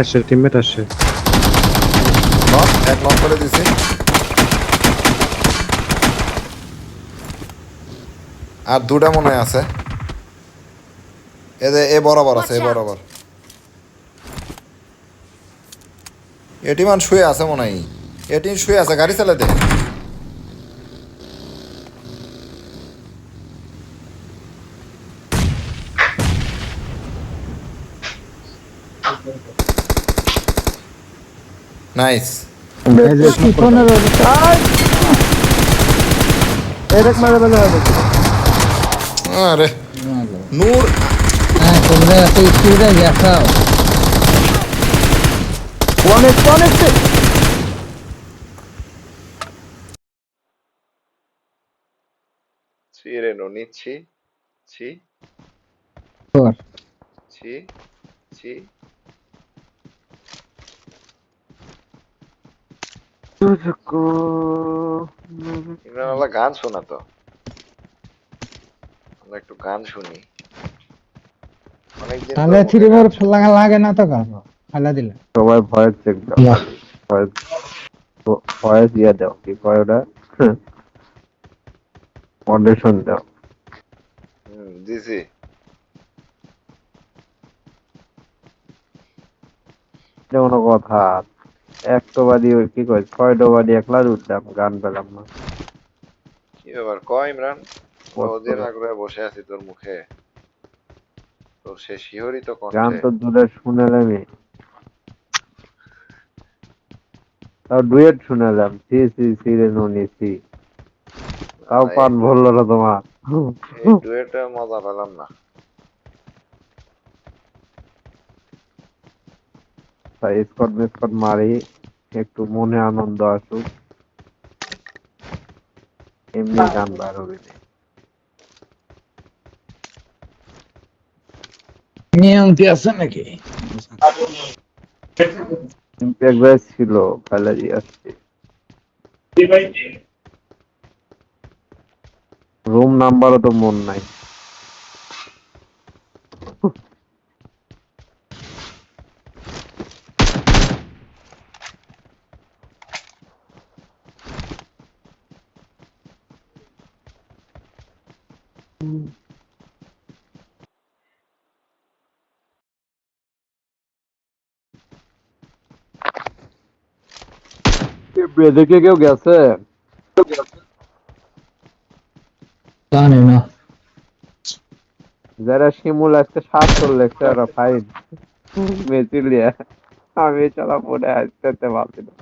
আসছে, টিমমেট আসছে। নক এক নক করে দিছি। আর দুটা মনে হয় আছে। এ বরাবর আছে, এ Watch out! বরাবর। এটিমান শুয়ে আছে মনে হয়। এটিন শুয়ে আছে, গাড়ি চালাতে। নাইস। এই যে কি স্মোক করে দাও। 15 এরেক মারে বেলা হবে। আরে ভালো। নূর। হ্যাঁ তোমরা এত স্পিডে গেছাও। অনেক অনেক ছি রে ননি, ছি ছি তোর ছি ছি। ইমরান আল্লাহ গান শোনাতো, আমরা একটু গান শুনি। অনেকদিন তাহলে তোর থ্রি মুখে গান মোর শুনতেছি না। লাগে না তো কেন খালা দিলে। সবাই ভয়েস চেক দাও, ভয়েস ভয়েস দিয়ে দাও, কি কয় ওটা, অডিশন দাও। দিছি। যেমন কথা, একটো বাদি ওই কি কয়, 6টো বাদি একলা উঠলাম, গান পেলাম না। কি ব্যাপার কয় ইমরান? আমরা কষ্ট ওদের করে। আগ্রহে বসে আছি তোর মুখে, তোর সে শিহরিত গান কণ্ঠে। তো দূরে শুনেলামই, তাও ডুয়েট শুনেলাম, সি সি সি রে ননি সি, না তাও না, পান ভরলো না তোমার। এই ডুয়েটে মজা পেলাম না। তাই স্কট মিস্কট মারি, একটু মনে আনন্দ আসুক, এমনি গান বার হবে না। নিয়ম কি আছে নাকি? ইম্প্যাক্ট ব্যাচ ছিল, ফেলে দিয়ে আসছি। রুম নাম্বারও তো মন নাই। বেদেকে কেউ গেছে? জানি না। যারা শিমুল আজকে 7 লেখছে ওরা ফাইন মেচিলিয়া, আমি চলা পড়ে আসতে পারছি না।